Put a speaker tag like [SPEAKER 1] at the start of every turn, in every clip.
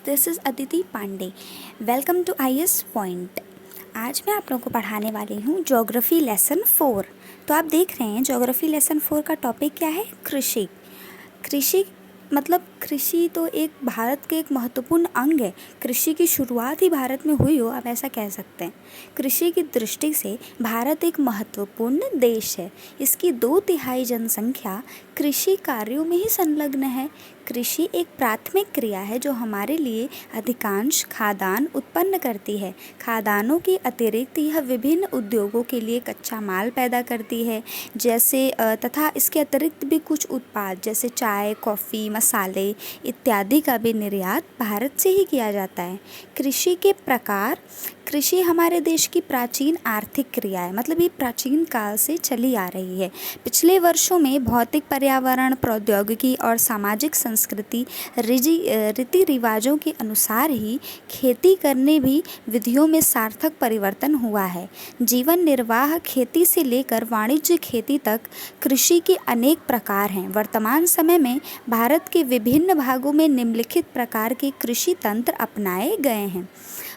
[SPEAKER 1] This is Aditi Pandey. Welcome to IAS point. आज मैं आप लोगों को पढ़ाने वाली हूँ ज्योग्राफी लेसन 4। तो आप देख रहे हैं ज्योग्राफी लेसन 4 का टॉपिक क्या है? कृषि। कृषि मतलब कृषि तो एक भारत के एक महत्वपूर्ण अंग है। कृषि की शुरुआत ही भारत में हुई हो, आप ऐसा कह सकते हैं। कृषि की दृष्टि से भारत एक महत्वपूर्ण देश है। इसकी 2/3 जनसंख्या कृषि कार्यों में ही संलग्न है। कृषि एक प्राथमिक क्रिया है जो हमारे लिए अधिकांश खाद्यान्न उत्पन्न करती है। खाद्यान्नों के अतिरिक्त यह विभिन्न उद्योगों के लिए कच्चा माल पैदा करती है, जैसे तथा इसके अतिरिक्त भी कुछ उत्पाद जैसे चाय, कॉफ़ी, मसाले इत्यादि का भी निर्यात भारत से ही किया जाता है। कृषि के प्रकार। कृषि हमारे देश की प्राचीन आर्थिक क्रिया है, मतलब ये प्राचीन काल से चली आ रही है। पिछले वर्षों में भौतिक, पर्यावरण, प्रौद्योगिकी और सामाजिक संस्कृति रीति रिवाजों के अनुसार ही खेती करने भी विधियों में सार्थक परिवर्तन हुआ है। जीवन निर्वाह खेती से लेकर वाणिज्य खेती तक कृषि के अनेक प्रकार हैं। वर्तमान समय में भारत के विभिन्न भागों में निम्नलिखित प्रकार के कृषि तंत्र अपनाए गए हैं।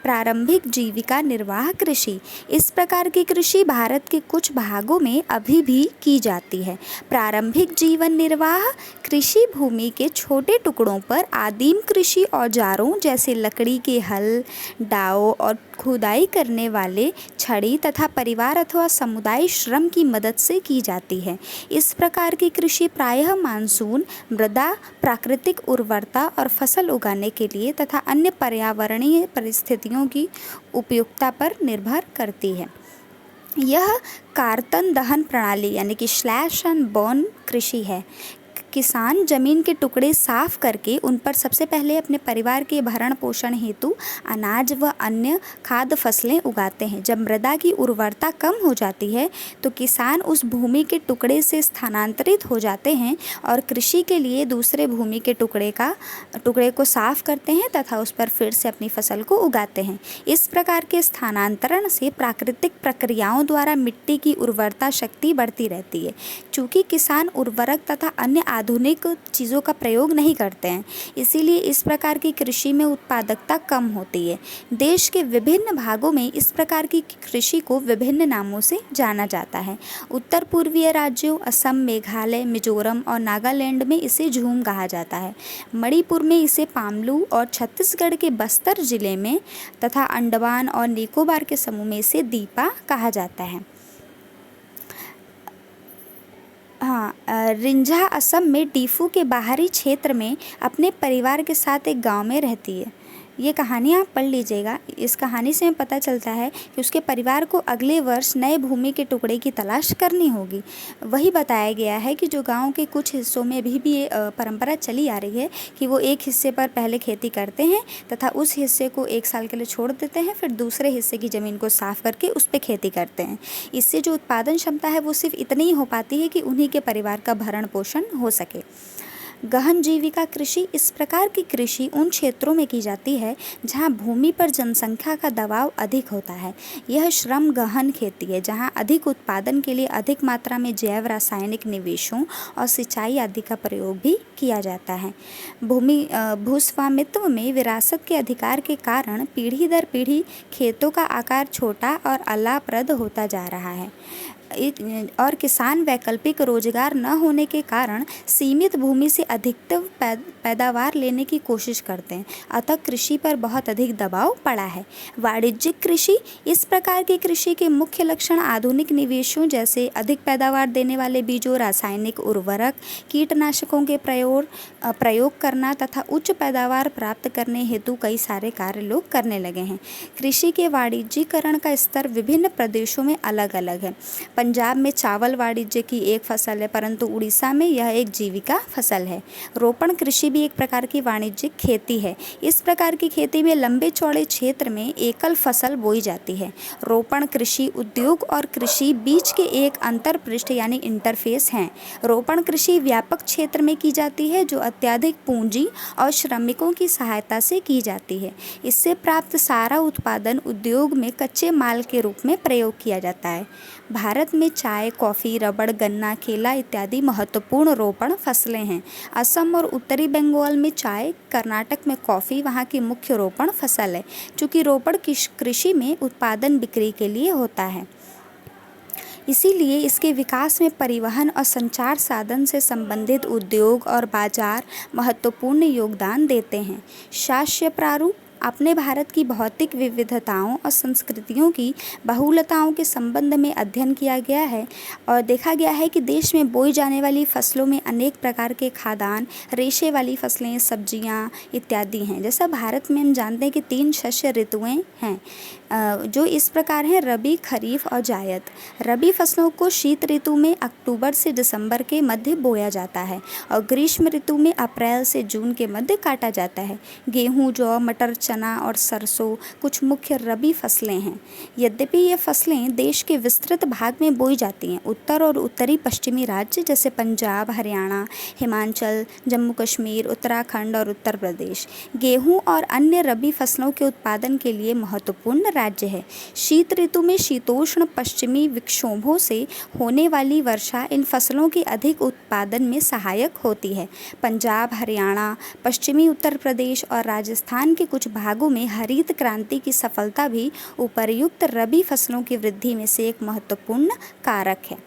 [SPEAKER 1] प्रारंभिक जीविका निर्वाह कृषि। इस प्रकार की कृषि भारत के कुछ भागों में अभी भी की जाती है। प्रारंभिक जीवन निर्वाह कृषि भूमि के छोटे टुकड़ों पर आदिम कृषि औजारों जैसे लकड़ी के हल, दाव और खुदाई करने वाले छड़ी तथा परिवार अथवा समुदाय श्रम की मदद से की जाती है। इस प्रकार की कृषि प्रायः मानसून, मृदा, प्राकृतिक उर्वरता और फसल उगाने के लिए तथा अन्य पर्यावरणीय परिस्थितियों की उपयुक्तता पर निर्भर करती है। यह कार्तन दहन प्रणाली यानी कि स्लैश एंड बर्न कृषि है। किसान जमीन के टुकड़े साफ करके उन पर सबसे पहले अपने परिवार के भरण पोषण हेतु अनाज व अन्य खाद्य फसलें उगाते हैं। जब मृदा की उर्वरता कम हो जाती है तो किसान उस भूमि के टुकड़े से स्थानांतरित हो जाते हैं और कृषि के लिए दूसरे भूमि के टुकड़े को साफ करते हैं तथा उस पर फिर से अपनी फसल को उगाते हैं। इस प्रकार के स्थानांतरण से प्राकृतिक प्रक्रियाओं द्वारा मिट्टी की उर्वरता शक्ति बढ़ती रहती है। चूँकि किसान उर्वरक तथा अन्य आधुनिक चीज़ों का प्रयोग नहीं करते हैं, इसीलिए इस प्रकार की कृषि में उत्पादकता कम होती है। देश के विभिन्न भागों में इस प्रकार की कृषि को विभिन्न नामों से जाना जाता है। उत्तर पूर्वीय राज्यों असम, मेघालय, मिजोरम और नागालैंड में इसे झूम कहा जाता है। मणिपुर में इसे पामलू और छत्तीसगढ़ के बस्तर जिले में तथा अंडमान और निकोबार के समूह में इसे दीपा कहा जाता है। रिंझा असम में डीफू के बाहरी क्षेत्र में अपने परिवार के साथ एक गांव में रहती है। ये कहानी आप पढ़ लीजिएगा। इस कहानी से हमें पता चलता है कि उसके परिवार को अगले वर्ष नए भूमि के टुकड़े की तलाश करनी होगी। वही बताया गया है कि जो गांव के कुछ हिस्सों में अभी भी ये परंपरा चली आ रही है कि वो एक हिस्से पर पहले खेती करते हैं तथा उस हिस्से को 1 साल के लिए छोड़ देते हैं, फिर दूसरे हिस्से की ज़मीन को साफ करके उस पर खेती करते हैं। इससे जो उत्पादन क्षमता है वो सिर्फ इतनी ही हो पाती है कि उन्हीं के परिवार का भरण पोषण हो सके। गहन जीविका कृषि। इस प्रकार की कृषि उन क्षेत्रों में की जाती है जहां भूमि पर जनसंख्या का दबाव अधिक होता है। यह श्रम गहन खेती है जहां अधिक उत्पादन के लिए अधिक मात्रा में जैव रासायनिक निवेशों और सिंचाई आदि का प्रयोग भी किया जाता है। भूस्वामित्व में विरासत के अधिकार के कारण पीढ़ी दर पीढ़ी खेतों का आकार छोटा और अलाभप्रद होता जा रहा है और किसान वैकल्पिक रोजगार न होने के कारण सीमित भूमि से अधिकतम पैदावार लेने की कोशिश करते हैं, अतः कृषि पर बहुत अधिक दबाव पड़ा है। वाणिज्यिक कृषि। इस प्रकार की कृषि के मुख्य लक्षण आधुनिक निवेशों जैसे अधिक पैदावार देने वाले बीजों, रासायनिक उर्वरक, कीटनाशकों के प्रयोग करना तथा उच्च पैदावार प्राप्त करने हेतु कई सारे कार्य लोग करने लगे हैं। कृषि के वाणिज्यीकरण का स्तर विभिन्न प्रदेशों में अलग अलग है। पंजाब में चावल वाणिज्य की एक फसल है, परंतु उड़ीसा में यह एक जीविका फसल है। रोपण कृषि भी एक प्रकार की वाणिज्यिक खेती है। इस प्रकार की खेती में लंबे चौड़े क्षेत्र में एकल फसल बोई जाती है। रोपण कृषि उद्योग और कृषि बीच के एक अंतरपृष्ठ यानी इंटरफेस हैं। रोपण कृषि व्यापक क्षेत्र में की जाती है जो अत्यधिक पूंजी और श्रमिकों की सहायता से की जाती है। इससे प्राप्त सारा उत्पादन उद्योग में कच्चे माल के रूप में प्रयोग किया जाता है। भारत में चाय, कॉफ़ी, रबड़, गन्ना, केला इत्यादि महत्वपूर्ण रोपण फसलें हैं। असम और उत्तरी बंगाल में चाय, कर्नाटक में कॉफ़ी वहाँ की मुख्य रोपण फसल है। चूँकि रोपण कृषि में उत्पादन बिक्री के लिए होता है, इसीलिए इसके विकास में परिवहन और संचार साधन से संबंधित उद्योग और बाजार महत्वपूर्ण योगदान देते हैं। शास्य प्रारूप अपने भारत की भौतिक विविधताओं और संस्कृतियों की बहुलताओं के संबंध में अध्ययन किया गया है और देखा गया है कि देश में बोई जाने वाली फसलों में अनेक प्रकार के खाद्यान्न, रेशे वाली फसलें, सब्जियां इत्यादि हैं। जैसा भारत में हम जानते हैं कि 3 शस्य ऋतुएं हैं, जो इस प्रकार हैं: रबी, खरीफ और जायद। रबी फसलों को शीत ऋतु में अक्टूबर से दिसंबर के मध्य बोया जाता है और ग्रीष्म ऋतु में अप्रैल से जून के मध्य काटा जाता है। गेहूँ, जौ, मटर, चना और सरसों कुछ मुख्य रबी फसलें हैं। यद्यपि ये फसलें देश के विस्तृत भाग में बोई जाती हैं। उत्तर और उत्तरी पश्चिमी राज्य जैसे पंजाब, हरियाणा, हिमाचल, जम्मू कश्मीर, उत्तराखंड और उत्तर प्रदेश गेहूं और अन्य रबी फसलों के उत्पादन के लिए महत्वपूर्ण राज्य है। शीत ऋतु में शीतोष्ण पश्चिमी विक्षोभों से होने वाली वर्षा इन फसलों के अधिक उत्पादन में सहायक होती है। पंजाब, हरियाणा, पश्चिमी उत्तर प्रदेश और राजस्थान के कुछ भागों में हरित क्रांति की सफलता भी उपर्युक्त रबी फसलों की वृद्धि में से एक महत्वपूर्ण कारक है।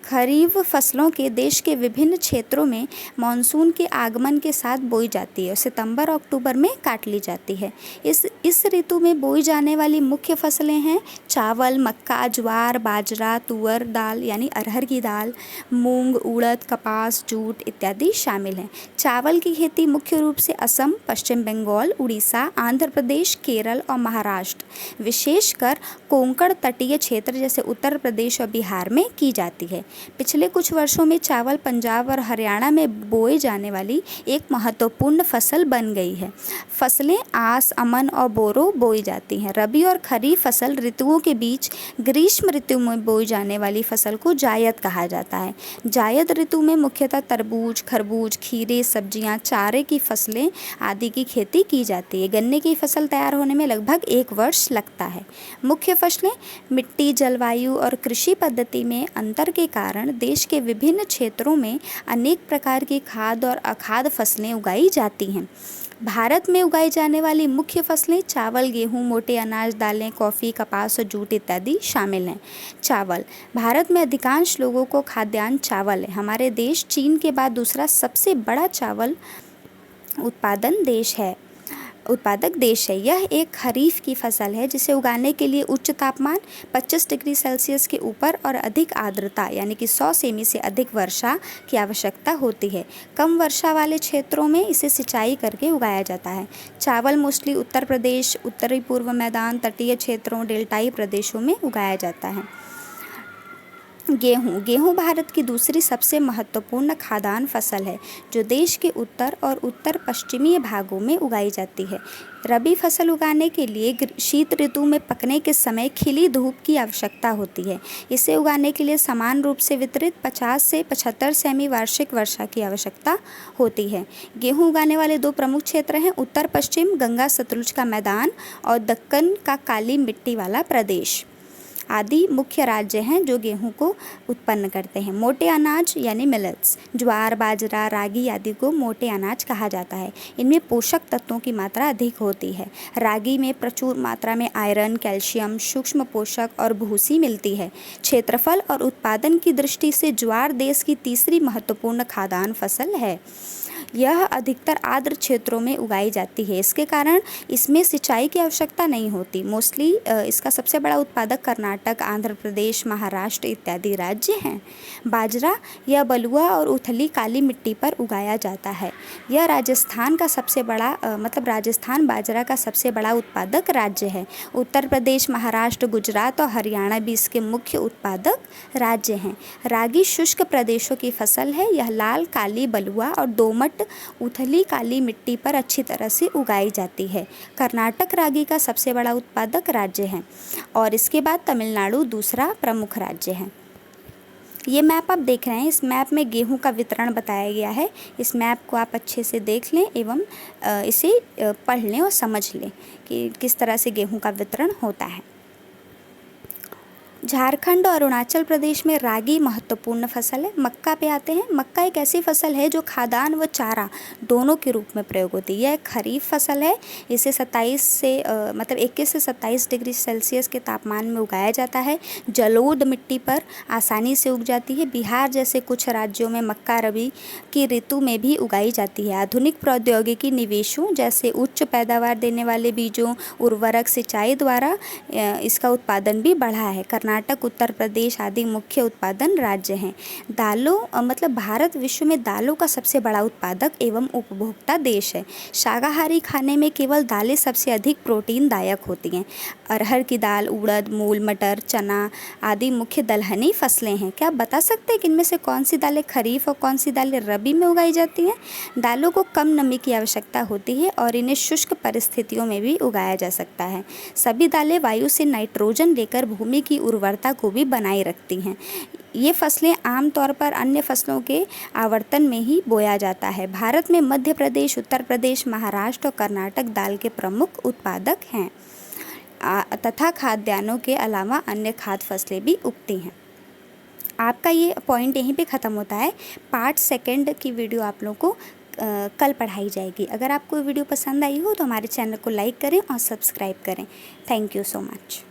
[SPEAKER 1] खरीफ फसलों के देश के विभिन्न क्षेत्रों में मानसून के आगमन के साथ बोई जाती है और सितंबर और अक्टूबर में काट ली जाती है। इस ऋतु में बोई जाने वाली मुख्य फसलें हैं चावल, मक्का, ज्वार, बाजरा, तुअर दाल यानी अरहर की दाल, मूंग, उड़द, कपास, जूट इत्यादि शामिल हैं। चावल की खेती मुख्य रूप से असम, पश्चिम बंगाल, उड़ीसा, आंध्र प्रदेश, केरल और महाराष्ट्र, विशेषकर कोंकण तटीय क्षेत्र जैसे उत्तर प्रदेश और बिहार में की जाती है। पिछले कुछ वर्षों में चावल पंजाब और हरियाणा में बोए जाने वाली एक महत्वपूर्ण फसल बन गई है। फसलें आस, अमन और बोरो बोई जाती हैं। रबी और खरीफ फसल ऋतुओं के बीच ग्रीष्म ऋतु में बोई जाने वाली फसल को जायद कहा जाता है। जायद ऋतु में मुख्यतः तरबूज, खरबूज, खीरे, सब्जियां, चारे की फसलें आदि की खेती की जाती है। गन्ने की फसल तैयार होने में लगभग 1 वर्ष लगता है। मुख्य फसलें मिट्टी, जलवायु और कृषि पद्धति में अंतर के कारण देश के विभिन्न क्षेत्रों में अनेक प्रकार की खाद्य और अखाद्य फसलें उगाई जाती हैं। भारत में उगाई जाने वाली मुख्य फसलें चावल, गेहूं, मोटे अनाज, दालें, कॉफ़ी, कपास और जूट इत्यादि शामिल हैं। चावल, भारत में अधिकांश लोगों को खाद्यान्न चावल है। हमारे देश चीन के बाद दूसरा सबसे बड़ा चावल उत्पादक देश है। यह एक खरीफ की फसल है जिसे उगाने के लिए उच्च तापमान 25 डिग्री सेल्सियस के ऊपर और अधिक आर्द्रता यानी कि 100 सेमी से अधिक वर्षा की आवश्यकता होती है। कम वर्षा वाले क्षेत्रों में इसे सिंचाई करके उगाया जाता है। चावल मोस्टली उत्तर प्रदेश, उत्तरी पूर्व मैदान, तटीय क्षेत्रों, डेल्टाई प्रदेशों में उगाया जाता है। गेहूँ भारत की दूसरी सबसे महत्वपूर्ण खाद्यान्न फसल है जो देश के उत्तर और उत्तर पश्चिमी भागों में उगाई जाती है। रबी फसल उगाने के लिए शीत ऋतु में पकने के समय खिली धूप की आवश्यकता होती है। इसे उगाने के लिए समान रूप से वितरित 50 से 75 सेमी वार्षिक वर्षा की आवश्यकता होती है। गेहूँ उगाने वाले 2 प्रमुख क्षेत्र हैं उत्तर पश्चिम गंगा सतलुज का मैदान और दक्कन का काली मिट्टी वाला प्रदेश आदि मुख्य राज्य हैं जो गेहूं को उत्पन्न करते हैं। मोटे अनाज यानी मिलेट्स, ज्वार, बाजरा, रागी आदि को मोटे अनाज कहा जाता है। इनमें पोषक तत्वों की मात्रा अधिक होती है। रागी में प्रचुर मात्रा में आयरन, कैल्शियम, सूक्ष्म पोषक और भूसी मिलती है। क्षेत्रफल और उत्पादन की दृष्टि से ज्वार देश की तीसरी महत्वपूर्ण खाद्यान्न फसल है। यह अधिकतर आर्द्र क्षेत्रों में उगाई जाती है। इसके कारण इसमें सिंचाई की आवश्यकता नहीं होती। मोस्टली इसका सबसे बड़ा उत्पादक कर्नाटक, आंध्र प्रदेश, महाराष्ट्र इत्यादि राज्य हैं। बाजरा यह बलुआ और उथली काली मिट्टी पर उगाया जाता है। यह राजस्थान बाजरा का सबसे बड़ा उत्पादक राज्य है। उत्तर प्रदेश, महाराष्ट्र, गुजरात और हरियाणा भी इसके मुख्य उत्पादक राज्य हैं। रागी शुष्क प्रदेशों की फसल है। यह लाल, काली, बलुआ और दोमट उथली काली मिट्टी पर अच्छी तरह से उगाई जाती है। कर्नाटक रागी का सबसे बड़ा उत्पादक राज्य है और इसके बाद तमिलनाडु दूसरा प्रमुख राज्य है। ये मैप आप देख रहे हैं, इस मैप में गेहूं का वितरण बताया गया है। इस मैप को आप अच्छे से देख लें एवं इसे पढ़ लें और समझ लें कि किस तरह से गेहूं का वितरण होता है। झारखंड और अरुणाचल प्रदेश में रागी महत्वपूर्ण फसल है। मक्का पे आते हैं। मक्का एक ऐसी फसल है जो खाद्यान्न व चारा दोनों के रूप में प्रयोग होती है। यह एक खरीफ फसल है। इसे 21 से 27 डिग्री सेल्सियस के तापमान में उगाया जाता है। जलोढ़ मिट्टी पर आसानी से उग जाती है। बिहार जैसे कुछ राज्यों में मक्का रबी की ऋतु में भी उगाई जाती है। आधुनिक प्रौद्योगिकी निवेशों जैसे उच्च पैदावार देने वाले बीजों, उर्वरक, सिंचाई द्वारा इसका उत्पादन भी बढ़ा है। कर्नाटक, उत्तर प्रदेश आदि मुख्य उत्पादन राज्य हैं। दालों मतलब भारत विश्व में दालों का सबसे बड़ा उत्पादक एवं उपभोक्ता देश है। शाकाहारी खाने में केवल दालें सबसे अधिक प्रोटीन दायक होती हैं। अरहर की दाल, उड़द, मूल, मटर, चना आदि मुख्य दलहनी फसलें हैं। क्या आप बता सकते हैं कि इनमें से कौन सी दालें खरीफ और कौन सी दालें रबी में उगाई जाती हैं? दालों को कम नमी की आवश्यकता होती है और इन्हें शुष्क परिस्थितियों में भी उगाया जा सकता है। सभी दालें वायु से नाइट्रोजन लेकर भूमि की उर्वरता को भी बनाए रखती हैं। ये फसलें आमतौर पर अन्य फसलों के आवर्तन में ही बोया जाता है। भारत में मध्य प्रदेश, उत्तर प्रदेश, महाराष्ट्र और कर्नाटक दाल के प्रमुख उत्पादक हैं तथा खाद्यान्नों के अलावा अन्य खाद्य फसलें भी उगती हैं। आपका ये पॉइंट यहीं पे ख़त्म होता है। पार्ट सेकंड की वीडियो आप लोगों को कल पढ़ाई जाएगी। अगर आपको वीडियो पसंद आई हो तो हमारे चैनल को लाइक करें और सब्सक्राइब करें। Thank you so much.